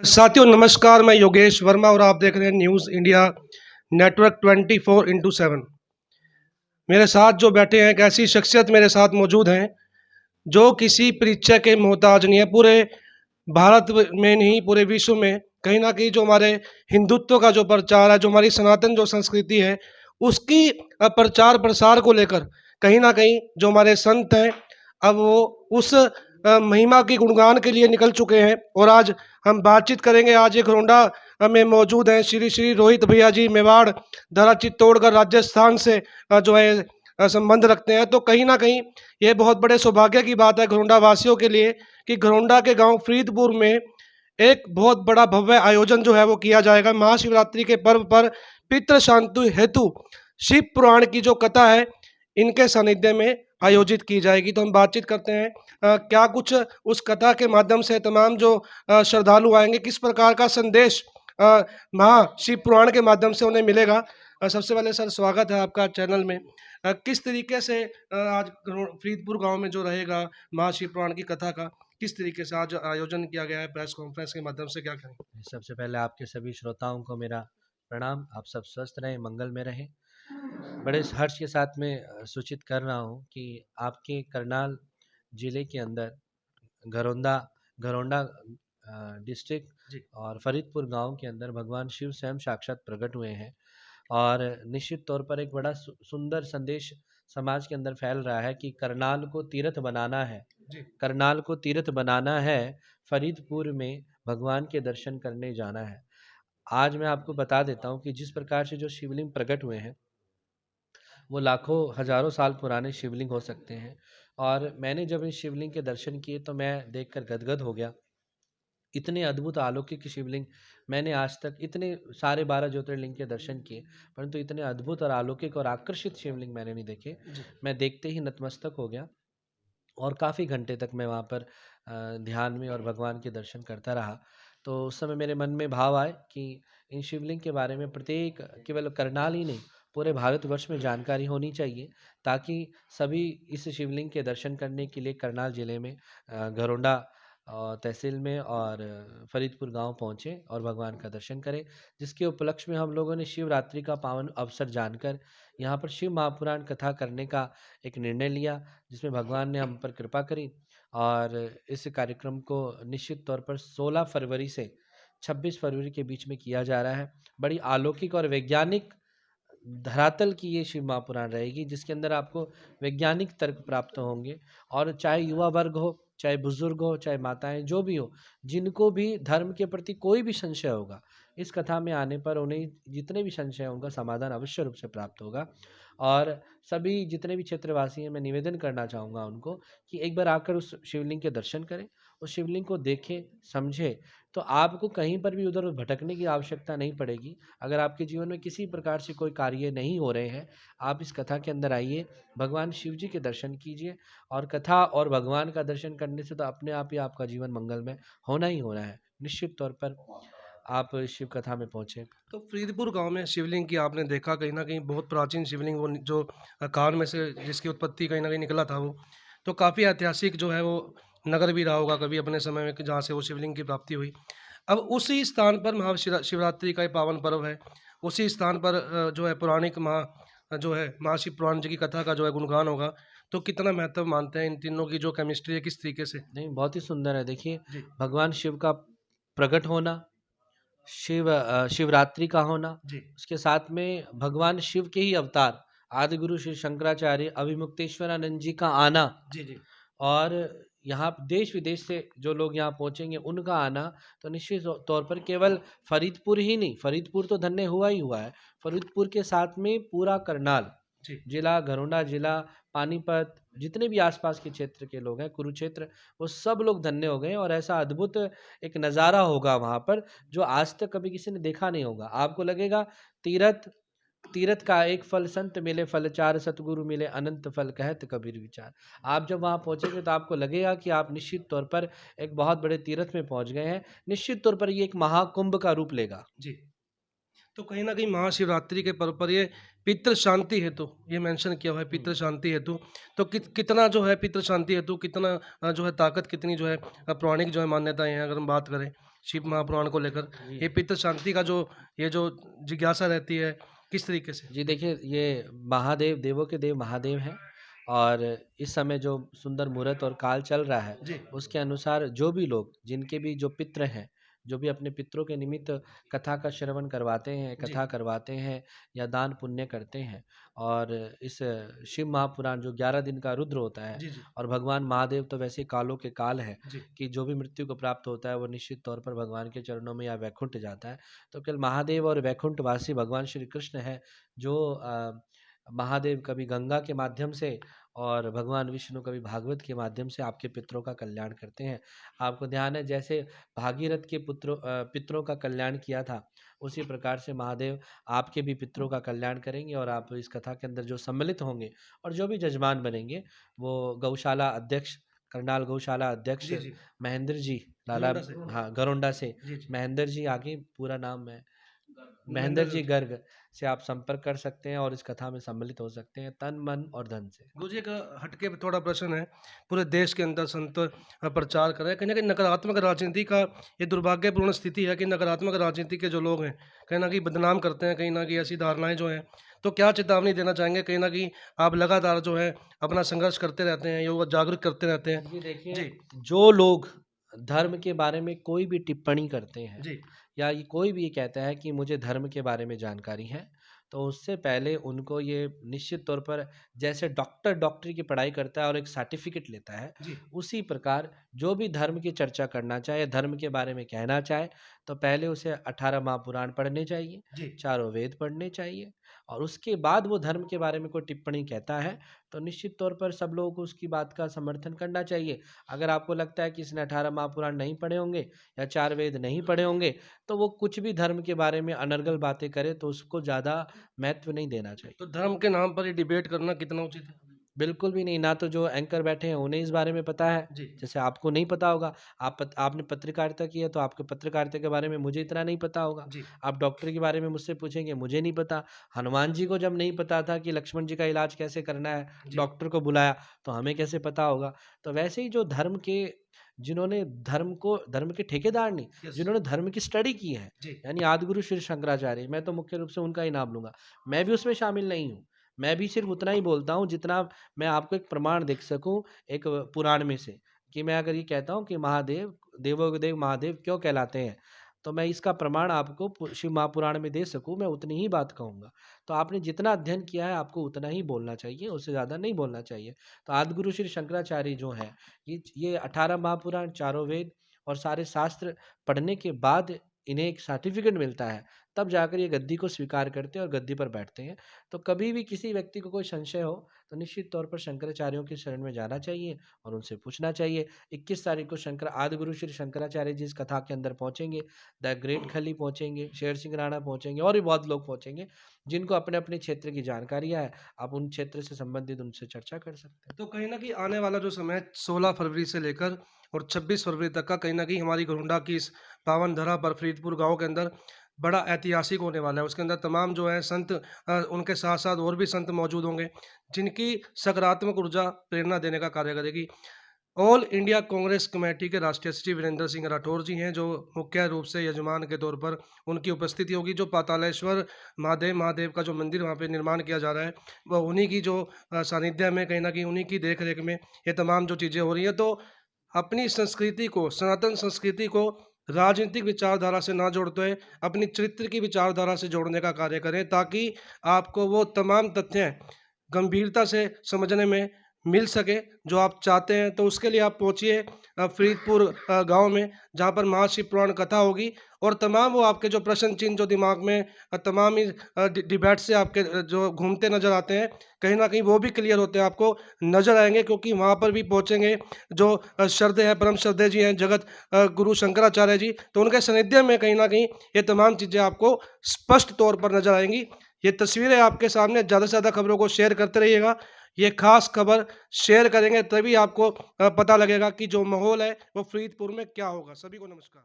साथियों नमस्कार, मैं योगेश वर्मा और आप देख रहे हैं न्यूज़ इंडिया नेटवर्क 24/7। मेरे साथ जो बैठे हैं एक ऐसी शख्सियत मेरे साथ मौजूद हैं जो किसी परिचय के मोहताज नहीं है। पूरे में नहीं, पूरे विश्व में कहीं न कहीं जो हमारे हिंदुत्व का जो प्रचार है, जो हमारी सनातन जो संस्कृति है, उसकी प्रचार प्रसार को लेकर कहीं न कहीं जो हमारे संत हैं, अब वो उस महिमा की गुणगान के लिए निकल चुके हैं। और आज हम बातचीत करेंगे। आज ये घरोंडा में मौजूद हैं श्री श्री रोहित भैया जी, मेवाड़, धरा चित्तौड़गढ़, राजस्थान से जो है संबंध रखते हैं। तो कहीं न कहीं ये बहुत बड़े सौभाग्य की बात है घरोंडा वासियों के लिए कि घरोंडा के गांव फरीदपुर में एक बहुत बड़ा भव्य आयोजन जो है वो किया जाएगा। महाशिवरात्रि के पर्व पर पितृ शांति हेतु शिव पुराण की जो कथा है इनके सानिध्य में आयोजित की जाएगी। तो हम बातचीत करते हैं क्या कुछ उस कथा के माध्यम से तमाम जो श्रद्धालु आएंगे, किस प्रकार का संदेश महाशिव पुराण के माध्यम से उन्हें मिलेगा। सबसे पहले सर स्वागत है आपका चैनल में। किस तरीके से आज फरीदपुर गांव में जो रहेगा महाशिव पुराण की कथा का किस तरीके से आज आयोजन किया गया है, प्रेस कॉन्फ्रेंस के माध्यम से क्या करें। सबसे पहले आपके सभी श्रोताओं को मेरा प्रणाम। आप सब स्वस्थ रहें, मंगल में रहें। बड़े हर्ष के साथ में सूचित कर रहा हूँ कि आपके करनाल जिले के अंदर घरौंदा घरौंडा डिस्ट्रिक्ट और फरीदपुर गांव के अंदर भगवान शिव स्वयं साक्षात प्रकट हुए हैं। और निश्चित तौर पर एक बड़ा सुंदर संदेश समाज के अंदर फैल रहा है कि करनाल को तीर्थ बनाना है। करनाल को तीर्थ बनाना है, फरीदपुर में भगवान के दर्शन करने जाना है। आज मैं आपको बता देता हूँ कि जिस प्रकार से जो शिवलिंग प्रकट हुए हैं वो लाखों हजारों साल पुराने शिवलिंग हो सकते हैं। और मैंने जब इस शिवलिंग के दर्शन किए तो मैं देखकर गदगद हो गया। इतने अद्भुत अलौकिक शिवलिंग मैंने आज तक, इतने सारे 12 ज्योतिर्लिंग के दर्शन किए, परंतु इतने अद्भुत और अलौकिक और आकर्षित शिवलिंग मैंने नहीं देखे। मैं देखते ही नतमस्तक हो गया और काफ़ी घंटे तक मैं वहाँ पर ध्यान में और भगवान के दर्शन करता रहा। तो उस समय मेरे मन में भाव आए कि इन शिवलिंग के बारे में प्रत्येक, केवल करनाल ही नहीं, पूरे भारतवर्ष में जानकारी होनी चाहिए, ताकि सभी इस शिवलिंग के दर्शन करने के लिए करनाल जिले में घरौंडा तहसील में और फरीदपुर गांव पहुंचे और भगवान का दर्शन करें। जिसके उपलक्ष्य में हम लोगों ने शिवरात्रि का पावन अवसर जानकर यहाँ पर शिव महापुराण कथा करने का एक निर्णय लिया, जिसमें भगवान ने हम पर कृपा करी। और इस कार्यक्रम को निश्चित तौर पर 16 फरवरी से 26 फरवरी के बीच में किया जा रहा है। बड़ी अलौकिक और वैज्ञानिक धरातल की ये शिव महापुराण रहेगी, जिसके अंदर आपको वैज्ञानिक तर्क प्राप्त होंगे। और चाहे युवा वर्ग हो, चाहे बुजुर्ग हो, चाहे माताएं, जो भी हो, जिनको भी धर्म के प्रति कोई भी संशय होगा, इस कथा में आने पर उन्हें जितने भी संशय होंगे समाधान अवश्य रूप से प्राप्त होगा। और सभी जितने भी क्षेत्रवासी हैं, मैं निवेदन करना चाहूँगा उनको कि एक बार आकर उस शिवलिंग के दर्शन करें, उस शिवलिंग को देखें, समझें, तो आपको कहीं पर भी उधर भटकने की आवश्यकता नहीं पड़ेगी। अगर आपके जीवन में किसी प्रकार से कोई कार्य नहीं हो रहे हैं, आप इस कथा के अंदर आइए, भगवान शिव जी के दर्शन कीजिए। और कथा और भगवान का दर्शन करने से तो अपने आप ही आपका जीवन मंगलमय होना ही होना है। निश्चित तौर पर आप शिव कथा में पहुँचे। तो फरीदपुर गांव में शिवलिंग की आपने देखा, कहीं ना कहीं बहुत प्राचीन शिवलिंग, वो जो कान में से जिसकी उत्पत्ति कहीं ना कहीं निकला था, वो तो काफ़ी ऐतिहासिक जो है वो नगर भी रहा होगा कभी अपने समय में कि जहाँ से वो शिवलिंग की प्राप्ति हुई। अब उसी स्थान पर महाशिवरात्रि का ये पावन पर्व है। उसी स्थान पर जो है पौराणिक जो है महाशिव पुराण जी की कथा का जो है गुणगान होगा। तो कितना महत्व मानते हैं इन तीनों की जो केमिस्ट्री है, किस तरीके से। नहीं, बहुत ही सुंदर है। देखिए, जी। भगवान शिव का प्रकट होना, शिवरात्रि का होना, जी। उसके साथ में भगवान शिव के ही अवतार आदि गुरु श्री शंकराचार्य अभिमुक्तेश्वरानंद जी का आना, जी। जी। और यहाँ देश विदेश से जो लोग यहाँ पहुँचेंगे उनका आना, तो निश्चित तौर पर केवल फरीदपुर ही नहीं, फरीदपुर तो धन्य हुआ ही हुआ है, फरीदपुर के साथ में पूरा करनाल जी। जिला, घरौंडा जिला, पानीपत, जितने भी आसपास के क्षेत्र के लोग हैं, कुरुक्षेत्र, वो सब लोग धन्य हो गए। और ऐसा अद्भुत एक नज़ारा होगा वहाँ पर जो आज तक कभी किसी ने देखा नहीं होगा। आपको लगेगा तीरथ तीरथ का एक फल संत मिले फल चार, सतगुरु मिले अनंत फल कहत कबीर विचार। आप जब वहाँ पहुँचेंगे तो आपको लगेगा कि आप निश्चित तौर पर एक बहुत बड़े तीर्थ में पहुँच गए हैं। निश्चित तौर पर ये एक महाकुंभ का रूप लेगा। जी। तो कहीं न कहीं महाशिवरात्रि के पर्व पर ये पितृ शांति हेतु ये मेंशन किया हुआ है, पितृ शांति हेतु। तो कितना जो है पितृ शांति हेतु कितना जो है ताकत, कितनी जो है पौराणिक जो है मान्यताएँ हैं अगर हम बात करें, शिव महापुराण को लेकर, जी। ये पितृ शांति का जो ये जो जिज्ञासा रहती है, किस तरीके से? जी देखिए, ये महादेव, देवों के देव महादेव हैं और इस समय जो सुंदर मुहूर्त और काल चल रहा है, जी, उसके अनुसार जो भी लोग, जिनके भी जो पितृ हैं, जो भी अपने पितरों के निमित्त कथा का श्रवण करवाते हैं, जी, कथा करवाते हैं या दान पुण्य करते हैं और इस शिव महापुराण जो 11 दिन का रुद्र होता है जी, जी, और भगवान महादेव तो वैसे ही कालों के काल हैं जी, कि जो भी मृत्यु को प्राप्त होता है, वो निश्चित तौर पर भगवान के चरणों में या वैकुंठ जाता है। तो केवल महादेव और वैकुंठवासी भगवान श्री कृष्ण हैं जो महादेव कभी गंगा के माध्यम से और भगवान विष्णु कभी भागवत के माध्यम से आपके पितरों का कल्याण करते हैं। आपको ध्यान है जैसे भागीरथ के पितरों का कल्याण किया था, उसी प्रकार से महादेव आपके भी पितरों का कल्याण करेंगे और आप इस कथा के अंदर जो सम्मिलित होंगे और जो भी जजमान बनेंगे, वो गौशाला अध्यक्ष, करनाल गौशाला अध्यक्ष जी, जी, महेंद्र जी लाला, गरुड़ा से। हाँ, गरोंडा से जी, जी, महेंद्र जी, आगे पूरा नाम है महेंद्र महेंद्र जी जी। गर्ग से आप संपर्क कर सकते हैं और इस कथा में सम्मिलित हो सकते हैं तन, मन और धन से। गुरुजी एक हटके पे थोड़ा प्रश्न है, पूरे देश के अंदर संत प्रचार कर रहे हैं, कहीं न कहीं नकारात्मक राजनीति का ये दुर्भाग्यपूर्ण स्थिति है कि नकारात्मक राजनीति के जो लोग हैं, कहीं न कहीं बदनाम करते हैं, कहीं न कहीं ऐसी धारणाएँ जो हैं, तो क्या चेतावनी देना चाहेंगे? कहीं न कहीं आप लगातार जो है अपना संघर्ष करते रहते हैं, योग जागरूक करते रहते हैं। जी देखिए, जी, जो लोग धर्म के बारे में कोई भी टिप्पणी करते हैं जी, या ये कोई भी ये कहता है कि मुझे धर्म के बारे में जानकारी है, तो उससे पहले उनको ये निश्चित तौर पर जैसे डॉक्टर डॉक्टरी की पढ़ाई करता है और एक सर्टिफिकेट लेता है, जी, उसी प्रकार जो भी धर्म की चर्चा करना चाहे, धर्म के बारे में कहना चाहे, तो पहले उसे 18 महापुराण पढ़ने चाहिए, जी। चारों वेद पढ़ने चाहिए और उसके बाद वो धर्म के बारे में कोई टिप्पणी कहता है, तो निश्चित तौर पर सब लोगों को उसकी बात का समर्थन करना चाहिए। अगर आपको लगता है कि इसने 18 महापुराण नहीं पढ़े होंगे या 4 वेद नहीं पढ़े होंगे, तो वो कुछ भी धर्म के बारे में अनर्गल बातें करे तो उसको ज़्यादा महत्व नहीं देना चाहिए। तो धर्म के नाम पर ये डिबेट करना कितना उचित है? बिल्कुल भी नहीं, ना तो जो एंकर बैठे हैं उन्हें इस बारे में पता है, जी, जैसे आपको नहीं पता होगा, आपने पत्रकारिता की है तो आपको पत्रकारिता के बारे में मुझे इतना नहीं पता होगा। जी, आप डॉक्टर के बारे में मुझसे पूछेंगे, मुझे नहीं पता। हनुमान जी को जब नहीं पता था कि लक्ष्मण जी का इलाज कैसे करना है, जी, डॉक्टर को बुलाया, तो हमें कैसे पता होगा? तो वैसे ही जो धर्म के जिन्होंने धर्म के ठेकेदार नहीं, यस, जिन्होंने धर्म की स्टडी की है, जी, यानी आदिगुरु श्री शंकराचार्य, मैं तो मुख्य रूप से उनका ही नाम लूँगा। मैं भी उसमें शामिल नहीं हूँ। मैं भी सिर्फ़ उतना ही बोलता हूँ जितना मैं आपको एक प्रमाण देख सकूँ एक पुराण में से, कि मैं अगर ये कहता हूँ कि महादेव, देवों के देव महादेव क्यों कहलाते हैं, तो मैं इसका प्रमाण आपको शिव महापुराण में दे सकूँ, मैं उतनी ही बात कहूँगा। तो आपने जितना अध्ययन किया है आपको उतना ही बोलना चाहिए, उससे ज़्यादा नहीं बोलना चाहिए। तो आदिगुरु श्री शंकराचार्य जो हैं, ये 18 महापुराण, चारों वेद और सारे शास्त्र पढ़ने के बाद इन्हें एक सर्टिफ़िकेट मिलता है, तब जाकर ये गद्दी को स्वीकार करते हैं और गद्दी पर बैठते हैं। तो कभी भी किसी व्यक्ति को कोई संशय हो, तो निश्चित तौर पर शंकराचार्यों की शरण में जाना चाहिए और उनसे पूछना चाहिए। 21 तारीख को आदिगुरु श्री शंकराचार्य जी इस कथा के अंदर पहुँचेंगे, द ग्रेट खली पहुँचेंगे, शेर सिंह राणा पहुँचेंगे और भी बहुत लोग पहुँचेंगे, जिनको अपने-अपने क्षेत्र की जानकारियाँ है। आप उन क्षेत्र से संबंधित उनसे चर्चा कर सकते हैं। तो कहीं न कहीं आने वाला जो समय है 16 फरवरी से लेकर और 26 फरवरी तक का कहीं न कहीं हमारी घरौंडा की इस पावन धरा पर फरीदपुर गाँव के अंदर बड़ा ऐतिहासिक होने वाला है। उसके अंदर तमाम जो है संत उनके साथ-साथ और भी संत मौजूद होंगे, जिनकी सकारात्मक ऊर्जा प्रेरणा देने का कार्य करेगी। ऑल इंडिया कांग्रेस कमेटी के राष्ट्रीय सचिव वीरेंद्र सिंह राठौर जी हैं, जो मुख्य रूप से यजमान के तौर पर उनकी उपस्थिति होगी। जो पातालेश्वर महादेव का जो मंदिर वहाँ पे निर्माण किया जा रहा है, वह उन्हीं की जो सानिध्य में कहीं न कहीं उन्हीं की देख-रेख में ये तमाम जो चीज़ें हो रही हैं। तो अपनी संस्कृति को, सनातन संस्कृति को राजनीतिक विचारधारा से ना जोड़ते हुए अपनी चरित्र की विचारधारा से जोड़ने का कार्य करें, ताकि आपको वो तमाम तथ्य गंभीरता से समझने में मिल सके जो आप चाहते हैं। तो उसके लिए आप पहुँचिए फ़रीदपुर गाँव में, जहाँ पर महाशिव पुराण कथा होगी और तमाम वो आपके जो प्रश्न चिन्ह जो दिमाग में तमाम ही डिबेट से आपके जो घूमते नज़र आते हैं, कहीं न कहीं वो भी क्लियर होते हैं आपको नज़र आएँगे, क्योंकि वहाँ पर भी पहुँचेंगे जो श्रद्धेय हैं, परम श्रद्धेय जी हैं, जगत गुरु शंकराचार्य जी, तो उनके सानिध्य में कहीं न कहीं ये तमाम चीज़ें आपको स्पष्ट तौर पर नज़र आएँगी। ये तस्वीरें आपके सामने, ज़्यादा से ज़्यादा खबरों को शेयर करते रहिएगा। ये खास खबर शेयर करेंगे तभी आपको पता लगेगा कि जो माहौल है वो फरीदपुर में क्या होगा। सभी को नमस्कार।